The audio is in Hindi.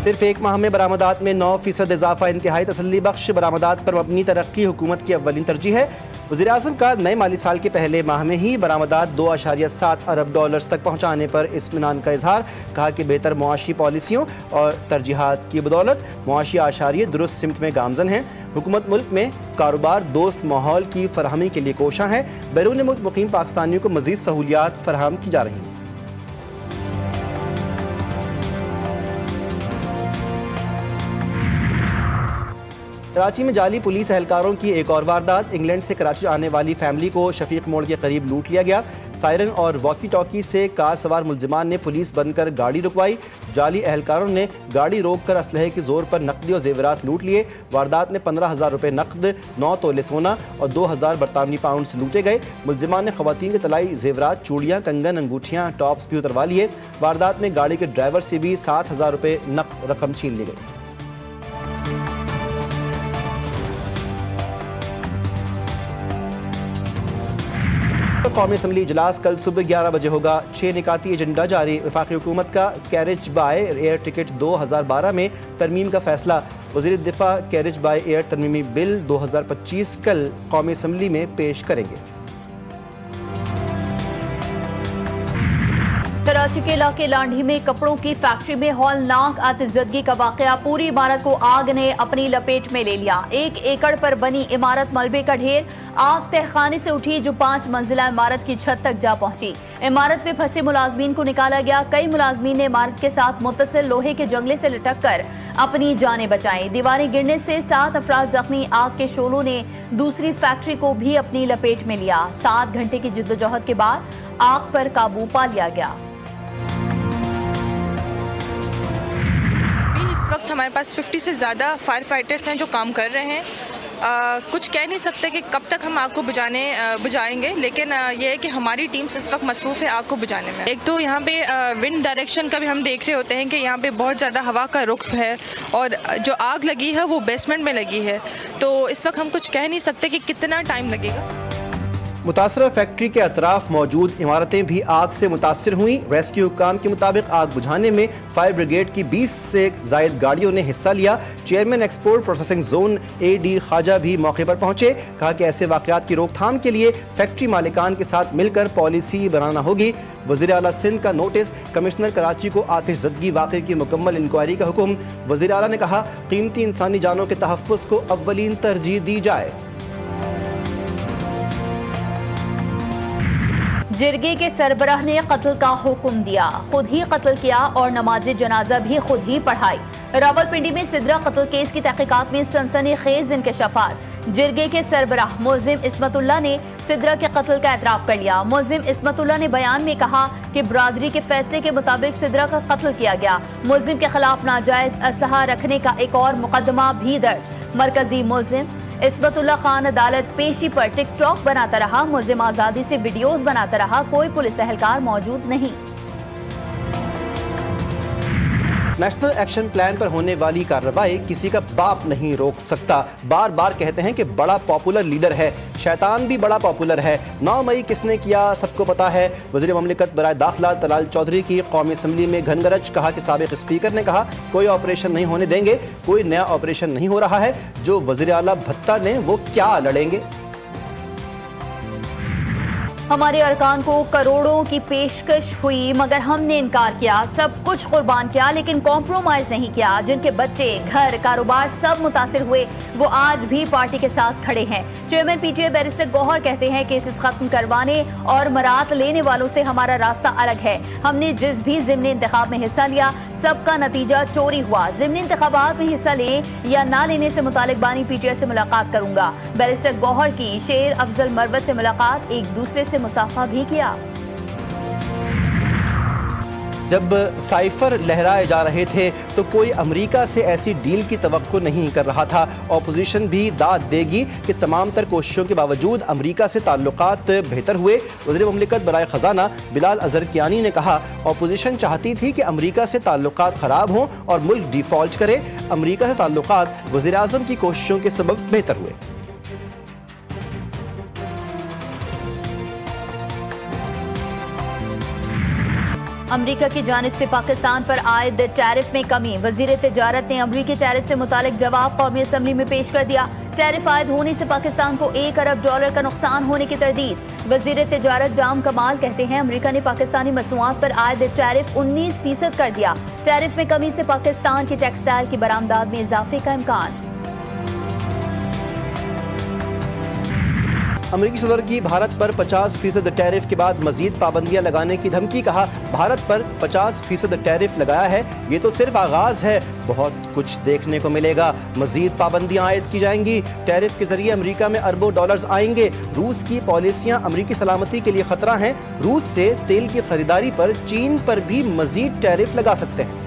सिर्फ एक माह में बरामदात में 9% इजाफा इंतहाई तसल्ली बख्श। बरामदात पर मबनी तरक्की हुकूमत की अव्वलीन तरजीह है। वज़ीर-ए-आज़म का नए माली साल के पहले माह में ही बरामदात $2.7 अरब तक पहुँचाने पर इत्मीनान का इजहार। कहा कि बेहतर मुआशी पॉलिसियों और तरजीहात की बदौलत मुआशी आशारिये दुरुस्त सिमत में गामजन हैं। हुकूमत मुल्क में कारोबार दोस्त माहौल की फराहमी के लिए कोशां है। बैरून मुल्क मुकीम पाकिस्तानियों को मज़ीद सहूलियात फराहम की जा रही हैं। कराची में जाली पुलिस एहलकारों की एक और वारदात। इंग्लैंड से कराची आने वाली फैमिली को शफीक मोड़ के करीब लूट लिया गया। सायरन और वॉकी टॉकी से कार सवार मुलजिमान ने पुलिस बनकर गाड़ी रुकवाई। जाली एहलकारों ने गाड़ी रोककर असलहे के जोर पर नकदी और जेवरात लूट लिए। वारदात में 15,000 रुपये नकद, 9 तोले सोना और 2,000 बरतानवी पाउंड लूटे गए। मुलजिमान ने खवातीन के तलाई जेवरात, चूड़ियाँ, कंगन, अंगूठियाँ, टॉप्स भी उतरवा लिए। वारदात में गाड़ी के ड्राइवर से भी 7,000 रुपये नकद रकम छीन ली गई। कौमी असम्बली इजलास कल सुबह 11 बजे होगा। 6 निकाती एजेंडा जारी। वफाकी हुकूमत का कैरेज बाय एयर टिकट 2012 में तरमीम का फैसला। वज़ीर दिफा कैरेज बाय एयर तरमीमी बिल 2025 कल कौमी असम्बली में पेश करेंगे। कराची के इलाके लांढी में कपड़ों की फैक्ट्री में हौलनाक आतिशज़दगी का वाकया। पूरी इमारत को आग ने अपनी लपेट में ले लिया। 1 एकड़ पर बनी इमारत मलबे का ढेर। आग तहखाने से उठी जो 5 मंजिला इमारत की छत तक जा पहुंची। इमारत में फंसे मुलाजमीन को निकाला गया। कई मुलाजमीन ने इमारत के साथ मुत्तसिल लोहे के जंगले से लटक कर अपनी जानें बचाई। दीवारें गिरने से 7 अफराद जख्मी। आग के शोलों ने दूसरी फैक्ट्री को भी अपनी लपेट में लिया। 7 घंटे की जिद्दोजहद के बाद आग पर काबू पा लिया गया। वक्त हमारे पास 50 से ज़्यादा फायर फाइटर्स हैं जो काम कर रहे हैं। कुछ कह नहीं सकते कि कब तक हम आग को बुझाएंगे, लेकिन ये है कि हमारी टीम इस वक्त मसरूफ़ है आग को बुझाने में। एक तो यहाँ पे विंड डायरेक्शन का भी हम देख रहे होते हैं कि यहाँ पे बहुत ज़्यादा हवा का रुख है और जो आग लगी है वो बेसमेंट में लगी है, तो इस वक्त हम कुछ कह नहीं सकते कि कितना टाइम लगेगा। मुतासरा फैक्ट्री के अतराफ मौजूद इमारतें भी आग से मुतासर हुई। रेस्क्यू हुक्काम के मुताबिक आग बुझाने में फायर ब्रिगेड की 20 से जायद गाड़ियों ने हिस्सा लिया। Chairman export processing zone AD Khwaja भी मौके पर पहुंचे। कहा कि ऐसे वाकयात की रोकथाम के लिए फैक्ट्री मालिकान के साथ मिलकर पॉलिसी बनाना होगी। वज़ीर आला सिंध का नोटिस। कमिश्नर कराची को आतिशज़दगी वाक़े की मुकम्मल इंक्वायरी का हुक्म। वज़ीर आला ने कहा कीमती इंसानी जानों के तहफ़्फ़ुज़ को अव्वलीन तरजीह दी जाए। जिरगे के सरबराह ने कत्ल का हुक्म दिया। खुद ही कत्ल किया और नमाज जनाजा भी खुद ही पढ़ाई। रावलपिंडी में सिद्रा कत्ल केस की तहकीकात में सनसनीखेज इंकशाफात। जिरगे के सरबराह मुल्जिम इस्मतुल्लाह ने सिद्रा के कत्ल का एतराफ़ कर लिया। मुल्जिम इस्मतुल्लाह ने बयान में कहा कि बरादरी के फैसले के मुताबिक सिद्रा का कत्ल किया गया। मुल्जिम के खिलाफ नाजायज असलहा रखने का एक और मुकदमा भी दर्ज। मरकजी मुल्जिम इस्मतुल्लाह खान अदालत पेशी पर टिकटॉक बनाता रहा। मुल्जिम आज़ादी से वीडियोस बनाता रहा। कोई पुलिस एहलकार मौजूद नहीं। नेशनल एक्शन प्लान पर होने वाली कार्रवाई किसी का बाप नहीं रोक सकता। बार बार कहते हैं कि बड़ा पॉपुलर लीडर है। शैतान भी बड़ा पॉपुलर है। 9 मई किसने किया सबको पता है। वज़ीर ममलिकत बराए दाखिला तलाल चौधरी की कौमी असम्बली में घनगरज। कहा कि साबिक स्पीकर ने कहा कोई ऑपरेशन नहीं होने देंगे। कोई नया ऑपरेशन नहीं हो रहा है। जो वज़ीर आला भत्ता ने वो क्या लड़ेंगे। हमारे अरकान को करोड़ों की पेशकश हुई मगर हमने इनकार किया। सब कुछ कुर्बान किया लेकिन कॉम्प्रोमाइज नहीं किया। जिनके बच्चे, घर, कारोबार सब मुतासिर हुए वो आज भी पार्टी के साथ खड़े हैं। चेयरमैन PTA बैरिस्टर गौहर कहते हैं केसेस खत्म करवाने और मरात लेने वालों से हमारा रास्ता अलग है। हमने जिस भी ज़िमनी इंतखाब में हिस्सा लिया सबका नतीजा चोरी हुआ। ज़िमनी इंतखाबात में हिस्सा लें या ना लेने से मुतालिक बानी PTA से मुलाकात करूंगा। बैरिस्टर गौहर की शेर अफजल मरवत से मुलाकात, एक दूसरे से मुसाफा भी किया। जब साइफर लहराए जा रहे थे तो कोई अमेरिका से ऐसी डील की तवक्को नहीं कर रहा था। ऑपोजिशन भी दाद देगी कि तमाम तर कोशिशों के बावजूद अमेरिका से ताल्लुकात बेहतर हुए। वज़ीर मुमलिकत बराए ख़जाना बिलाल अज़रकियानी ने कहा ऑपोजिशन चाहती थी कि अमेरिका से ताल्लुकात ख़राब हों और मुल्क डिफ़ॉल्ट करे। अमेरिका से ताल्लुकात वज़ीर आज़म की कोशिशों के सबब बेहतर हुए। अमरीका की जानिब से पाकिस्तान पर आयद टैरिफ में कमी। वजीर तिजारत ने अमरीकी टैरिफ से मुतालिक जवाब कौमी असम्बली में पेश कर दिया। टैरिफ आयद होने से पाकिस्तान को $1 अरब का नुकसान होने की तरदीद। वजीर तिजारत जाम कमाल कहते हैं अमरीका ने पाकिस्तानी मसनूआत पर आयद टैरिफ 19% कर दिया। टैरिफ में कमी से पाकिस्तान की टेक्सटाइल की बरामदात में इजाफे का इम्कान। अमरीकी सदर की भारत पर 50% टैरिफ के बाद मजीद पाबंदियां लगाने की धमकी। कहा भारत पर 50% टैरिफ लगाया है, ये तो सिर्फ आगाज है, बहुत कुछ देखने को मिलेगा। मजीद पाबंदियां आयद की जाएंगी। टैरिफ के जरिए अमरीका में अरबों डॉलर्स आएंगे। रूस की पॉलिसियां अमरीकी सलामती के लिए खतरा हैं। रूस से तेल की खरीदारी पर चीन पर भी मजीद टैरिफ लगा सकते हैं।